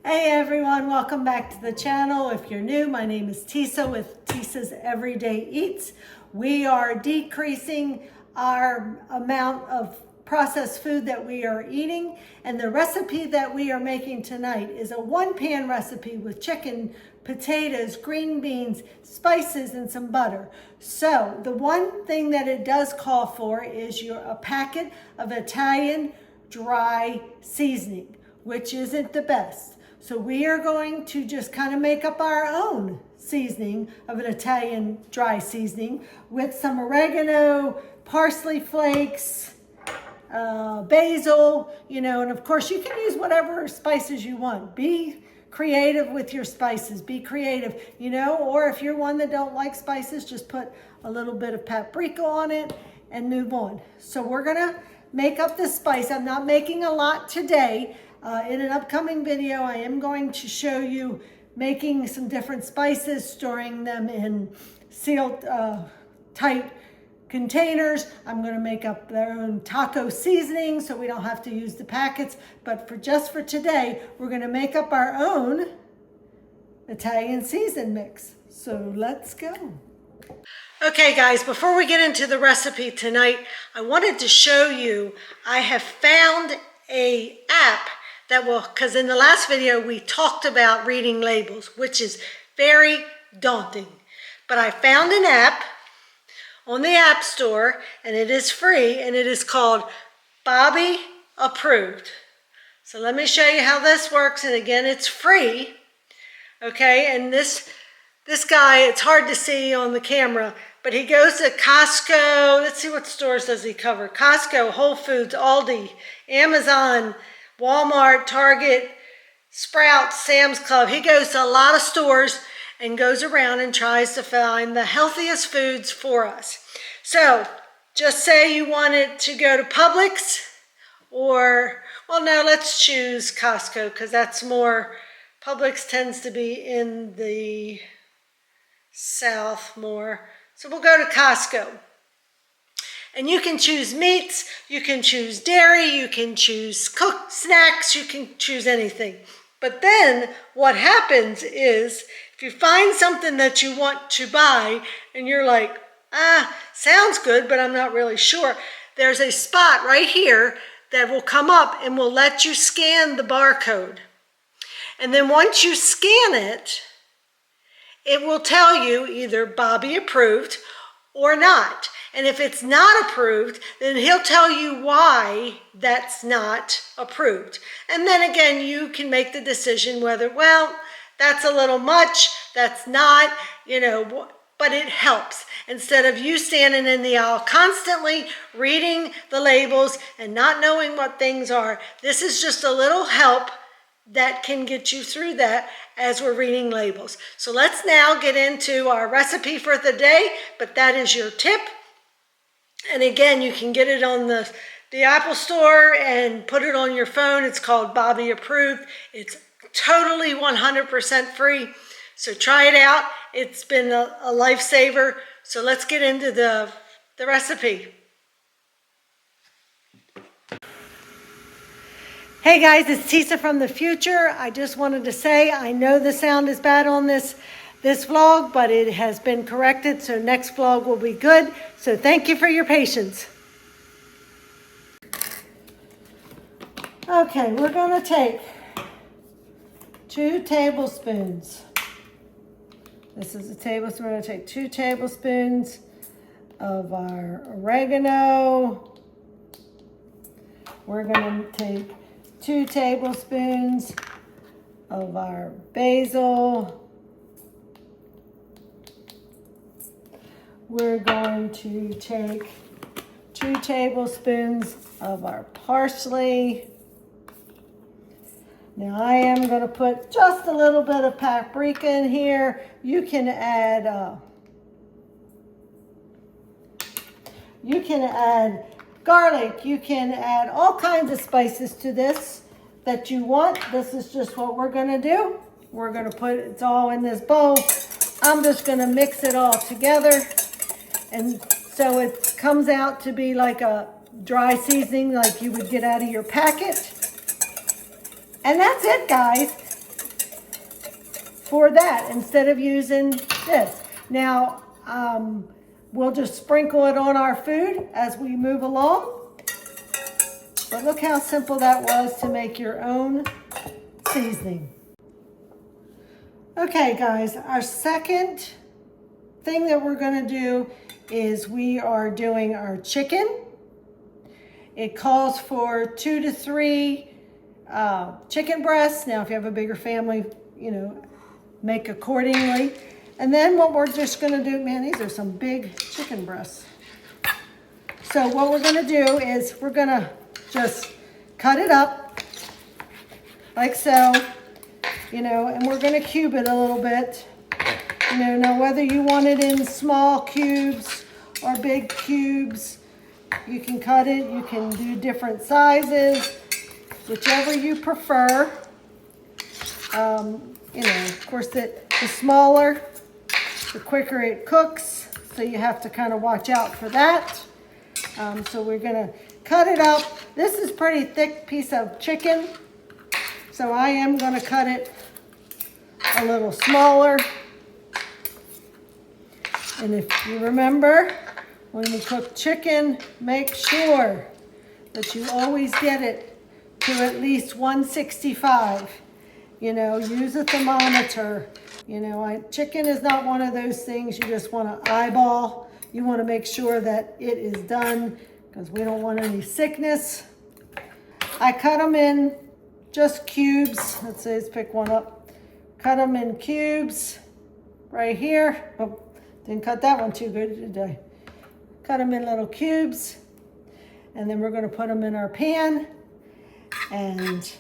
Hey everyone, welcome back to the channel. If you're new, my name is Tisa with Tisa's Everyday Eats. We are decreasing our amount of processed food that we are eating, and the recipe that we are making tonight is a one-pan recipe with chicken, potatoes, green beans, spices, and some butter. So the one thing that it does call for is a packet of Italian dry seasoning, which isn't the best. So we are going to just kind of make up our own seasoning of an Italian dry seasoning with some oregano, parsley flakes, basil, and of course you can use whatever spices you want. Be creative with your spices. Be creative, or if you're one that don't like spices, just put a little bit of paprika on it and move on. So we're gonna make up this spice. I'm not making a lot today. In an upcoming video, I am going to show you making some different spices, storing them in sealed tight containers. I'm going to make up their own taco seasoning so we don't have to use the packets. But just for today, we're going to make up our own Italian season mix. So let's go. Okay guys, before we get into the recipe tonight, I wanted to show you I have found an app that will, because in the last video we talked about reading labels, which is very daunting. But I found an app on the App Store, and it is free, and it is called Bobby Approved. So let me show you how this works, and again, it's free. Okay, and this guy, it's hard to see on the camera, but he goes to Costco. Let's see, what stores does he cover? Costco, Whole Foods, Aldi, Amazon, Walmart, Target, Sprouts, Sam's Club. He goes to a lot of stores and goes around and tries to find the healthiest foods for us. So just say you wanted to go to Publix or, well, no, let's choose Costco because that's more, Publix tends to be in the South more. So we'll go to Costco. And you can choose meats, you can choose dairy, you can choose cooked snacks, you can choose anything. But then what happens is if you find something that you want to buy and you're like, sounds good, but I'm not really sure, there's a spot right here that will come up and will let you scan the barcode. And then once you scan it, it will tell you either Bobby approved or not. And if it's not approved, then he'll tell you why that's not approved. And then again, you can make the decision whether, well, that's a little much, that's not, but it helps. Instead of you standing in the aisle constantly reading the labels and not knowing what things are, this is just a little help that can get you through that as we're reading labels. So let's now get into our recipe for the day, but that is your tip. And again, you can get it on the Apple Store and put it on your phone. It's called Bobby Approved. It's totally 100% free. So try it out. It's been a lifesaver. So let's get into the recipe. Hey guys, it's Tisa from the future. I just wanted to say, I know the sound is bad on this vlog, but it has been corrected, so next vlog will be good. So thank you for your patience. Okay, we're going to take 2 tablespoons. This is a tablespoon. We're going to take 2 tablespoons of our oregano. We're going to take 2 tablespoons of our basil. We're going to take 2 tablespoons of our parsley. Now I am going to put just a little bit of paprika in here. You can add garlic. You can add all kinds of spices to this that you want. This is just what we're going to do. We're going to put it's all in this bowl. I'm just going to mix it all together. And so it comes out to be like a dry seasoning like you would get out of your packet. And that's it, guys. for that instead of using this. Now, we'll just sprinkle it on our food as we move along. But look how simple that was to make your own seasoning. Okay, guys, our second thing that we're going to do is we are doing our chicken. It calls for 2 to 3 chicken breasts. Now, if you have a bigger family, you know, make accordingly. And then what we're just going to do, man, these are some big chicken breasts. So what we're going to do is we're going to just cut it up like so, you know, and we're going to cube it a little bit. You know, now whether you want it in small cubes or big cubes, you can cut it. You can do different sizes, whichever you prefer. You know, of course, the smaller, the quicker it cooks. So you have to kind of watch out for that. So we're going to cut it up. This is a pretty thick piece of chicken. So I am going to cut it a little smaller. And if you remember, when we cook chicken, make sure that you always get it to at least 165. You know, use a thermometer. You know, chicken is not one of those things you just want to eyeball. You want to make sure that it is done because we don't want any sickness. I cut them in just cubes. Let's say, let's pick one up. Cut them in cubes right here. Oh, didn't cut that one too good, did I? Cut them in little cubes. And then we're going to put them in our pan and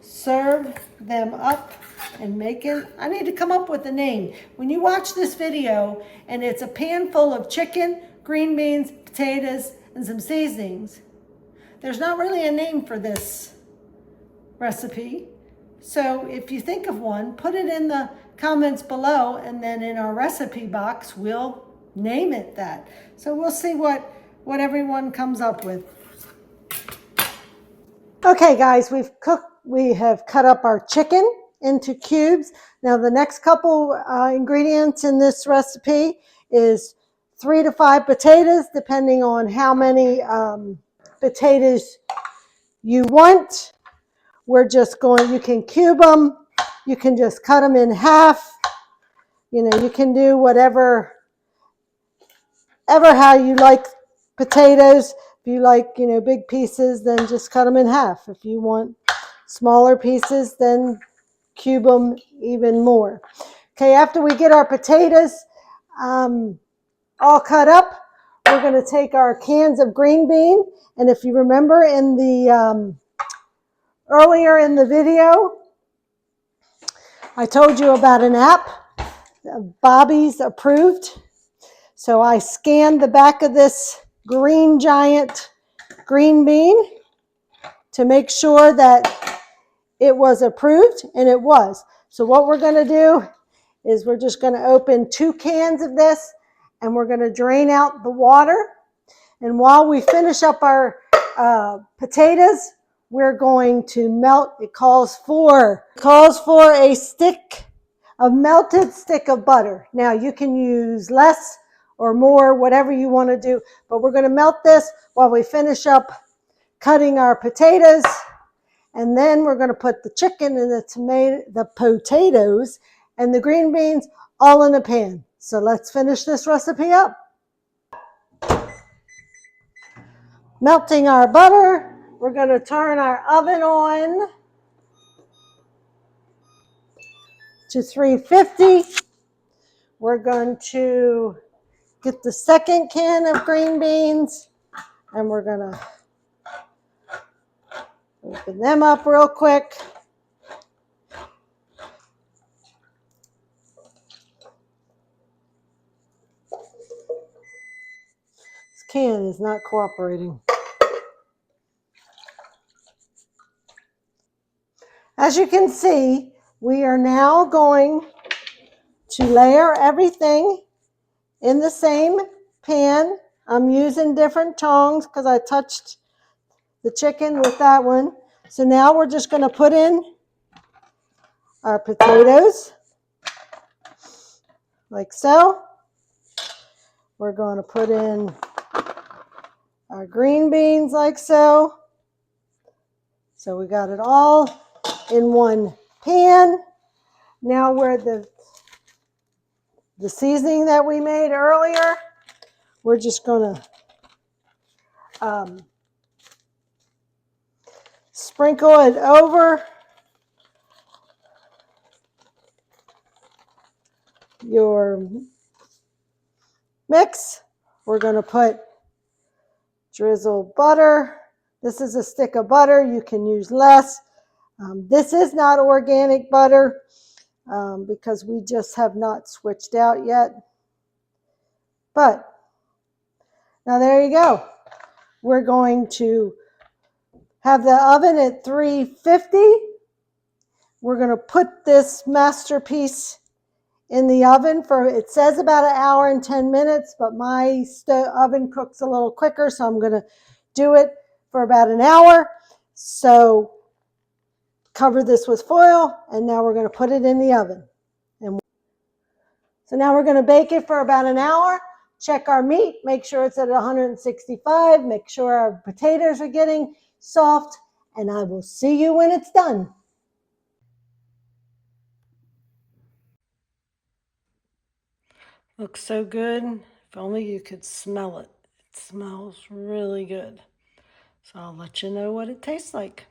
serve them up and make it. I need to come up with a name. When you watch this video and it's a pan full of chicken, green beans, potatoes, and some seasonings, there's not really a name for this recipe. So if you think of one, put it in the comments below, and then in our recipe box, we'll name it that. So we'll see what everyone comes up with. Okay, guys, we have cut up our chicken into cubes. Now the next couple ingredients in this recipe is 3 to 5 potatoes, depending on how many potatoes you want. We're just going, you can cube them, you can just cut them in half. You know, you can do whatever how you like potatoes. If you like, you know, big pieces, then just cut them in half. If you want smaller pieces, then cube them even more. Okay, after we get our potatoes all cut up, we're going to take our cans of green bean. And if you remember in the earlier in the video, I told you about an app, Bobby's Approved. So I scanned the back of this green giant green bean to make sure that it was approved, and it was. So what we're going to do is we're just going to open 2 cans of this, and we're going to drain out the water. And while we finish up our potatoes, we're going to melt. It calls for a melted stick of butter. Now you can use less or more, whatever you want to do, but we're going to melt this while we finish up cutting our potatoes. And then we're going to put the chicken and the potatoes and the green beans all in a pan. So let's finish this recipe up. Melting our butter, we're going to turn our oven on to 350. We're going to get the second can of green beans, and we're going to open them up real quick. This can is not cooperating. As you can see, we are now going to layer everything in the same pan. I'm using different tongs because I touched the chicken with that one. So now we're just going to put in our potatoes. like so. We're going to put in our green beans like so. So we got it all in one pan. Now where the seasoning that we made earlier, we're just going to sprinkle it over your mix. We're going to put drizzle butter. This is a stick of butter. You can use less. This is not organic butter because we just have not switched out yet. But now there you go. We're going to have the oven at 350. We're going to put this masterpiece in the oven for, it says about 1 hour and 10 minutes, but my oven cooks a little quicker, so I'm going to do it for about 1 hour. So cover this with foil, and now we're going to put it in the oven. And so now we're going to bake it for about 1 hour. Check our meat, make sure it's at 165, make sure our potatoes are getting soft, and I will see you when it's done. Looks so good. If only you could smell it. It smells really good. So I'll let you know what it tastes like.